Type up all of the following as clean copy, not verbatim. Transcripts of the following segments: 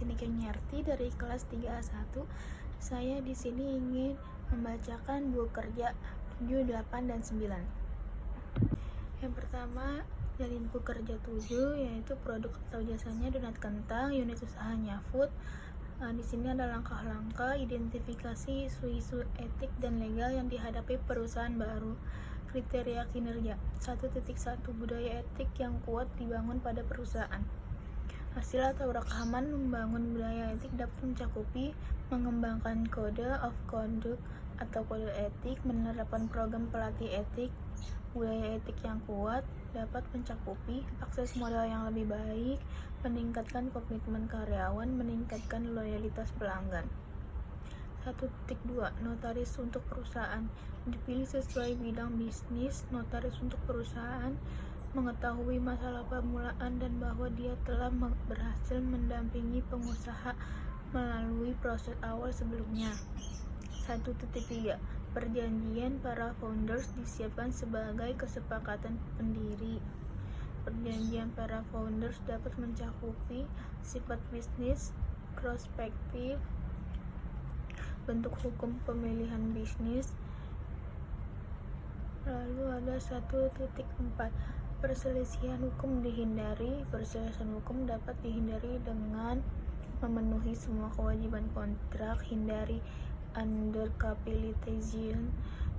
sini Kenyarti dari kelas 3A1. Saya di sini ingin membacakan buku kerja 7, 8, dan 9. Yang pertama dari buku kerja 7 yaitu produk atau jasanya donat kentang, unit usahanya food. Di sini ada langkah-langkah identifikasi isu-isu etik dan legal yang dihadapi perusahaan baru. Kriteria kinerja 1.1 budaya etik yang kuat dibangun pada perusahaan. Hasil atau rekaman membangun budaya etik dapat mencakupi mengembangkan kode of conduct atau kode etik, menerapkan program pelatih etik. Budaya etik yang kuat dapat mencakupi akses modal yang lebih baik, meningkatkan komitmen karyawan, meningkatkan loyalitas pelanggan. 1.2 Notaris untuk perusahaan dipilih sesuai bidang bisnis. Notaris untuk perusahaan mengetahui masalah permulaan dan bahwa dia telah berhasil mendampingi pengusaha melalui proses awal sebelumnya. 1.3 Perjanjian para founders disiapkan sebagai kesepakatan pendiri. Perjanjian para founders dapat mencakupi sifat bisnis, prospektif, bentuk hukum pemilihan bisnis. Lalu ada 1.4 Perselisihan hukum dihindari. Perselisihan hukum dapat dihindari dengan memenuhi semua kewajiban kontrak, hindari undercapitalization,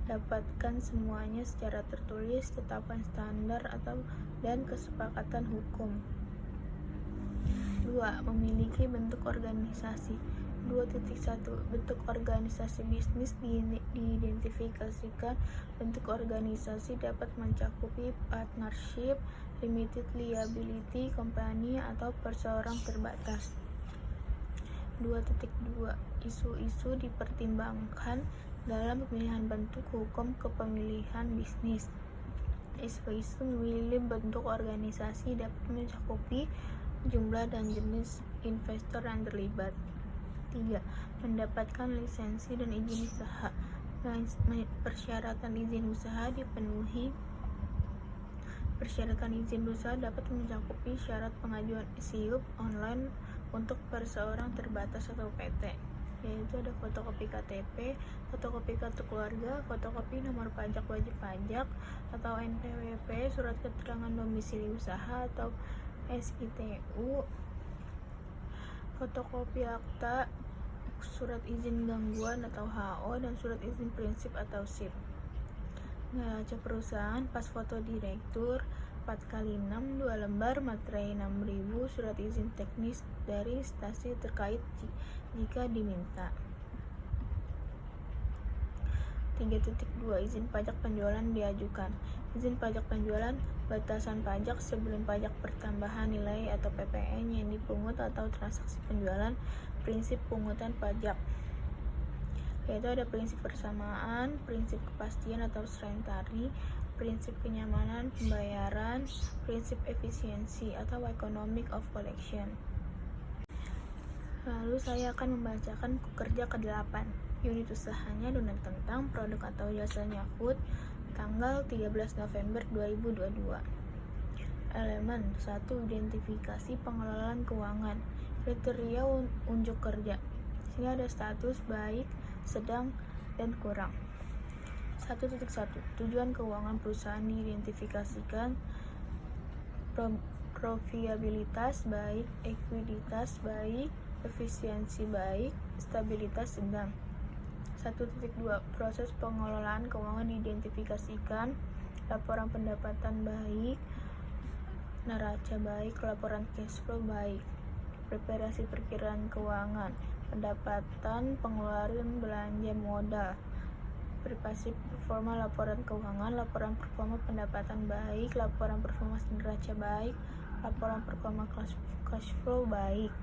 dapatkan semuanya secara tertulis, tetapkan standar dan kesepakatan hukum. 2. Memiliki bentuk organisasi. 2.1 Bentuk organisasi bisnis diidentifikasikan. Bentuk organisasi dapat mencakupi partnership, limited liability company, atau perseorang terbatas. 2.2 Isu-isu dipertimbangkan dalam pemilihan bentuk hukum kepemilikan bisnis. Isu-isu memilih bentuk organisasi dapat mencakupi jumlah dan jenis investor yang terlibat. 3. Mendapatkan lisensi dan izin usaha. Persyaratan izin usaha dipenuhi. Persyaratan izin usaha dapat mencakupi syarat pengajuan SIUP online untuk perseorang terbatas atau PT, yaitu ada fotokopi KTP, fotokopi kartu keluarga, fotokopi nomor pajak wajib pajak atau NPWP, surat keterangan domisili usaha atau SITU, fotokopi akta, surat izin gangguan atau HO, dan surat izin prinsip atau SIP. Neraca perusahaan, pas foto direktur 4x6 2 lembar, materai 6.000, surat izin teknis dari instansi terkait jika diminta. 3.2 Izin pajak penjualan diajukan. Izin pajak penjualan, batasan pajak sebelum pajak pertambahan nilai atau PPN yang dipungut atau transaksi penjualan, prinsip pungutan pajak, yaitu ada prinsip persamaan, prinsip kepastian atau serentari, prinsip kenyamanan pembayaran, prinsip efisiensi atau economic of collection. Lalu saya akan membacakan buku kerja ke-8. Unit usahanya donat kentang, produk atau jasanya food, tanggal 13 November 2022. Elemen 1. Identifikasi pengelolaan keuangan. Kriteria unjuk kerja. Sini ada status baik, sedang, dan kurang. 1.1 Tujuan keuangan perusahaan diidentifikasikan. Profitabilitas baik, ekuiditas baik, efisiensi baik, stabilitas sedang. 1.2 Proses pengelolaan keuangan diidentifikasikan. Laporan pendapatan baik, neraca baik, laporan cash flow baik. Preparasi perkiraan keuangan, pendapatan, pengeluaran, belanja modal. Preparasi performa laporan keuangan, laporan performa pendapatan baik, laporan performa neraca baik, laporan performa cash flow baik.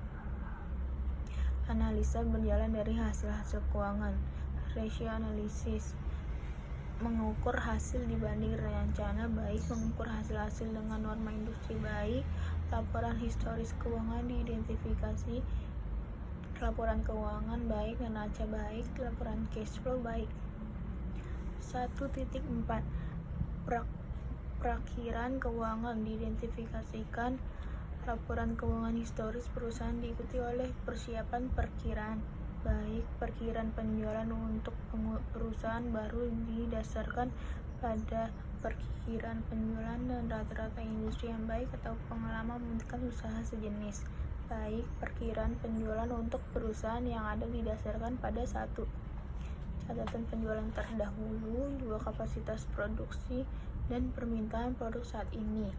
Analisa berjalan dari hasil-hasil keuangan. Ratio analisis, mengukur hasil dibanding rencana baik, mengukur hasil-hasil dengan norma industri baik. Laporan historis keuangan diidentifikasi. Laporan keuangan baik, neraca baik, laporan cash flow baik. 1.4 Perakhiran keuangan diidentifikasikan. Laporan keuangan historis perusahaan diikuti oleh persiapan perkiraan, baik perkiraan penjualan untuk perusahaan baru didasarkan pada perkiraan penjualan dan rata-rata industri yang baik atau pengalaman membutuhkan usaha sejenis, baik perkiraan penjualan untuk perusahaan yang ada didasarkan pada satu, catatan penjualan terdahulu, dua, kapasitas produksi dan permintaan produk saat ini.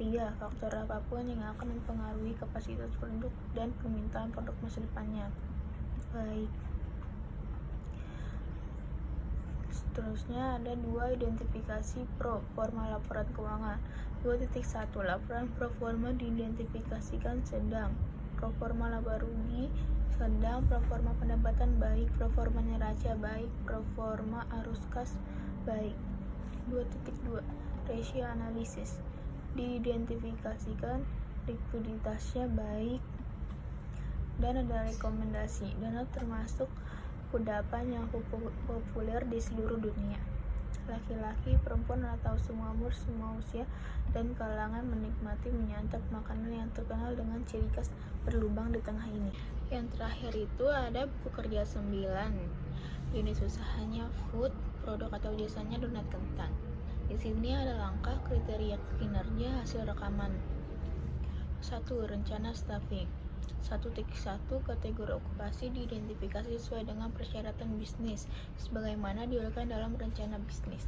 3. Faktor apapun yang akan mempengaruhi kapasitas produk dan permintaan produk masa depannya. Baik. Seterusnya ada 2. Identifikasi pro forma laporan keuangan. 2.1. Laporan pro forma diidentifikasikan sedang, pro forma laba rugi sedang, pro forma pendapatan baik, pro forma neraca baik, pro forma arus kas baik. 2.2. Ratio analisis diidentifikasikan likuiditasnya baik dan ada rekomendasi dana termasuk kudapan yang populer di seluruh dunia. Laki-laki, perempuan atau semua umur, semua usia dan kalangan menikmati menyantap makanan yang terkenal dengan ciri khas berlubang di tengah ini. Yang terakhir itu ada buku kerja 9. Jenis usahanya food, produk atau jasanya donat kentang. Di sini ada langkah kriteria kinerja hasil rekaman. 1. Rencana staffing. 1.1 Kategori okupasi diidentifikasi sesuai dengan persyaratan bisnis sebagaimana diuraikan dalam rencana bisnis.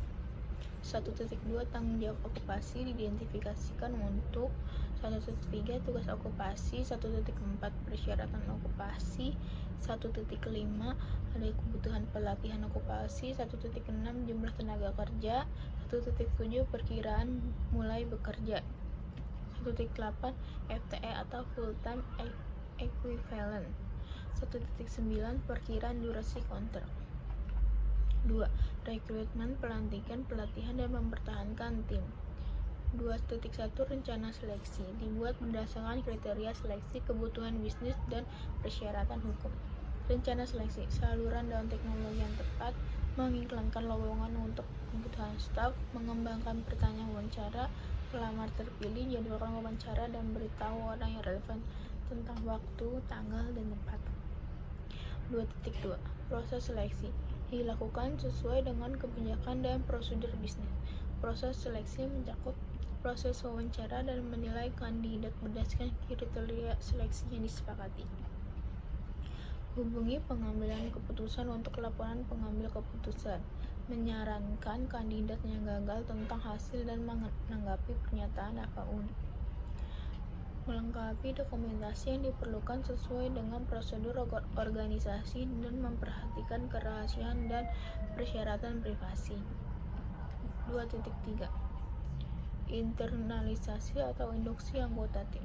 1.2 Tanggung jawab okupasi diidentifikasikan untuk 1.3 Tugas okupasi, 1.4 Persyaratan okupasi, 1.5 ada kebutuhan pelatihan okupasi, 1.6 Jumlah tenaga kerja, 1.7 Perkiraan mulai bekerja, 1.8 FTE atau full time equivalent, 1.9 Perkiraan durasi kontrak. 2. Rekrutmen, pelantikan, pelatihan, dan mempertahankan tim. 2.1 Rencana seleksi dibuat berdasarkan kriteria seleksi, kebutuhan bisnis, dan persyaratan hukum. Rencana seleksi, saluran dan teknologi yang tepat, mengiklankan lowongan untuk kebutuhan staf, mengembangkan pertanyaan wawancara, pelamar terpilih, jadwalkan wawancara, dan beritahu orang yang relevan tentang waktu, tanggal, dan tempat. 2.2 Proses seleksi dilakukan sesuai dengan kebijakan dan prosedur bisnis. Proses seleksi mencakup proses wawancara dan menilai kandidat berdasarkan kriteria seleksi yang disepakati. Hubungi pengambilan keputusan untuk laporan pengambil keputusan, menyarankan kandidat yang gagal tentang hasil dan menanggapi pernyataan apapun. Melengkapi dokumentasi yang diperlukan sesuai dengan prosedur organisasi dan memperhatikan kerahasiaan dan persyaratan privasi. 2.3 Internalisasi atau induksi anggota tim.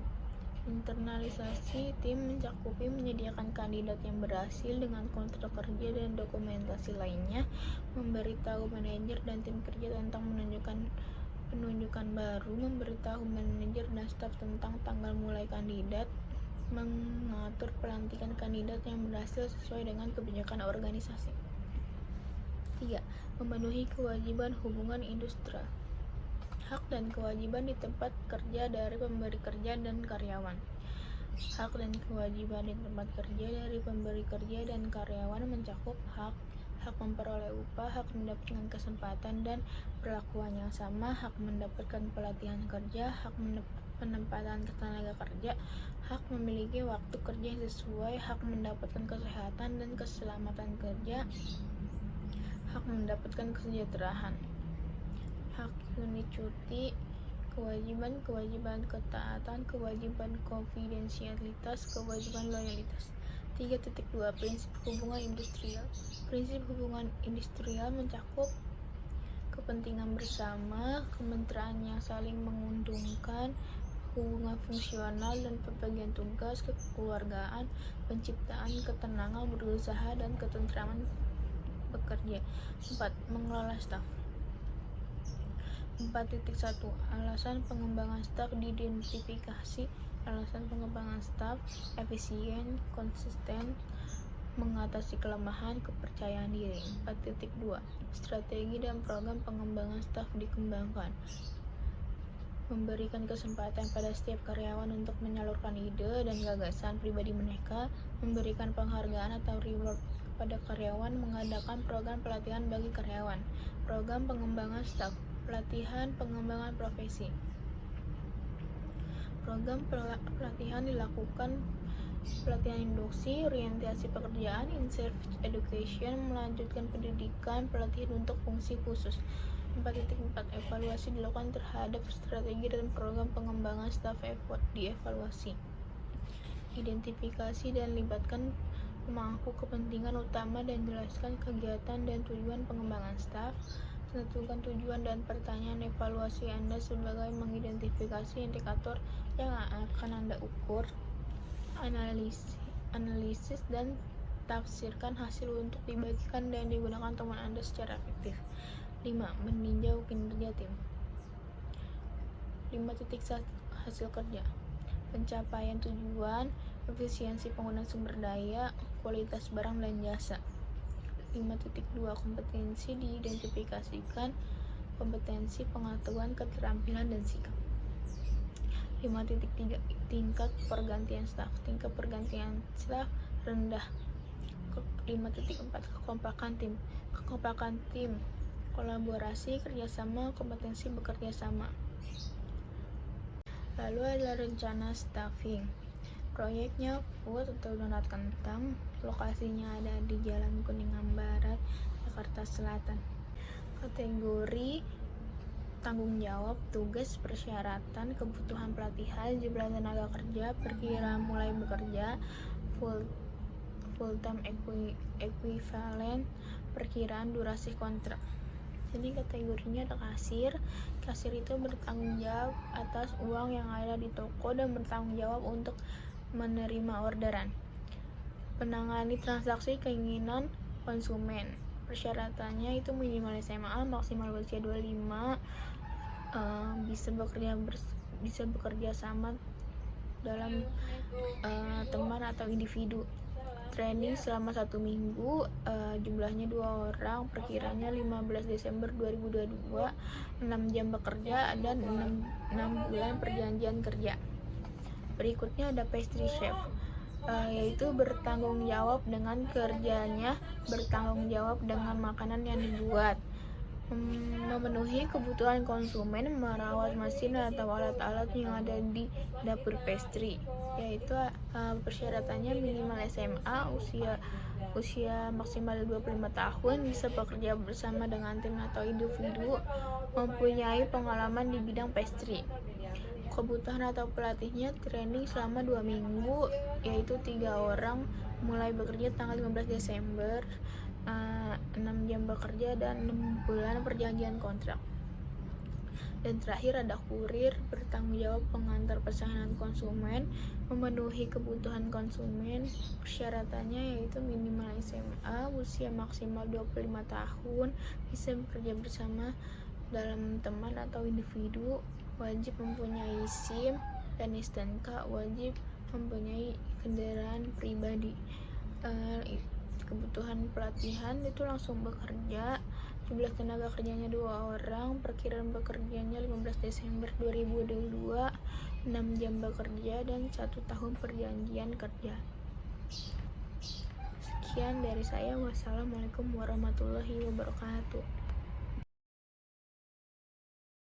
Internalisasi tim mencakupi menyediakan kandidat yang berhasil dengan kontrak kerja dan dokumentasi lainnya, memberitahu manajer dan tim kerja tentang penunjukan baru, memberitahu manajer dan staf tentang tanggal mulai kandidat, mengatur pelantikan kandidat yang berhasil sesuai dengan kebijakan organisasi. 3. Memenuhi kewajiban hubungan industrial. Hak dan kewajiban di tempat kerja dari pemberi kerja dan karyawan. Hak dan kewajiban di tempat kerja dari pemberi kerja dan karyawan mencakup hak memperoleh upah, hak mendapatkan kesempatan dan perlakuan yang sama, hak mendapatkan pelatihan kerja, hak penempatan tenaga kerja, hak memiliki waktu kerja yang sesuai, hak mendapatkan kesehatan dan keselamatan kerja, hak mendapatkan kesejahteraan, hak unit cuti, kewajiban ketaatan, kewajiban konfidensialitas, kewajiban loyalitas. 3.2 Prinsip hubungan industrial. Prinsip hubungan industrial mencakup kepentingan bersama, kemitraan yang saling menguntungkan, hubungan fungsional dan pembagian tugas, kekeluargaan, penciptaan ketenangan berusaha dan ketentraman bekerja. 4. Mengelola staf. 4.1 Alasan pengembangan staf diidentifikasi. Alasan pengembangan staf efisien, konsisten, mengatasi kelemahan, kepercayaan diri. 4.2 Strategi dan program pengembangan staf dikembangkan. memberikan kesempatan pada setiap karyawan untuk menyalurkan ide dan gagasan pribadi mereka, memberikan penghargaan atau reward kepada karyawan, mengadakan program pelatihan bagi karyawan, program pengembangan staf, pelatihan pengembangan profesi. Program pelatihan dilakukan pelatihan induksi, orientasi pekerjaan, in-service education, melanjutkan pendidikan, pelatihan untuk fungsi khusus. 4.4 Evaluasi dilakukan terhadap strategi dan program pengembangan staf dievaluasi. Identifikasi dan libatkan pemangku kepentingan utama dan jelaskan kegiatan dan tujuan pengembangan staf. Tentukan tujuan dan pertanyaan evaluasi Anda sebagai mengidentifikasi indikator yang akan Anda ukur, analisis dan tafsirkan hasil untuk dibagikan dan digunakan teman Anda secara efektif. 5. Meninjau kinerja tim. 5.1 Hasil kerja. Pencapaian tujuan, efisiensi penggunaan sumber daya, kualitas barang dan jasa. 5.2 Kompetensi diidentifikasikan, kompetensi, pengetahuan, keterampilan, dan sikap. 5.3 Tingkat pergantian staf. Tingkat pergantian staf rendah. 5.4 Kekompakan tim. Kekompakan tim, kolaborasi, kerjasama, kompetensi bekerja sama. Lalu ada rencana staffing. Proyeknya food atau donat kentang. Lokasinya ada di Jalan Kuningan Barat, Jakarta Selatan. Kategori tanggung jawab, tugas, persyaratan, kebutuhan pelatihan, jumlah tenaga kerja, perkiraan mulai bekerja, full time equivalent, perkiraan durasi kontrak. Jadi kategorinya ada kasir. Kasir itu bertanggung jawab atas uang yang ada di toko dan bertanggung jawab untuk menerima orderan. Menangani transaksi keinginan konsumen. Persyaratannya itu minimal SMA, maksimal usia 25, bisa bekerja sama dalam teman atau individu. Training selama 1 minggu, jumlahnya 2 orang, perkiranya 15 Desember 2022, 6 jam bekerja dan 6 bulan perjanjian kerja. Berikutnya ada pastry chef, yaitu bertanggung jawab dengan kerjanya, bertanggung jawab dengan makanan yang dibuat, memenuhi kebutuhan konsumen, merawat mesin atau alat-alat yang ada di dapur pastry, yaitu persyaratannya minimal SMA, usia maksimal 25 tahun, bisa bekerja bersama dengan tim atau individu, mempunyai pengalaman di bidang pastry. Kebutuhan atau pelatihnya training selama 2 minggu, yaitu 3 orang, mulai bekerja tanggal 15 Desember, 6 jam bekerja dan 6 bulan perjanjian kontrak. Dan terakhir ada kurir, bertanggung jawab pengantar pesanan konsumen, memenuhi kebutuhan konsumen. Persyaratannya yaitu minimal SMA, usia maksimal 25 tahun, bisa bekerja bersama dalam teman atau individu, wajib mempunyai SIM dan STNK, wajib mempunyai kendaraan pribadi. Kebutuhan pelatihan itu langsung bekerja, jumlah tenaga kerjanya 2 orang, perkiraan bekerjanya 15 Desember 2022, 6 jam bekerja dan 1 tahun perjanjian kerja. Sekian dari saya. Wassalamualaikum warahmatullahi wabarakatuh.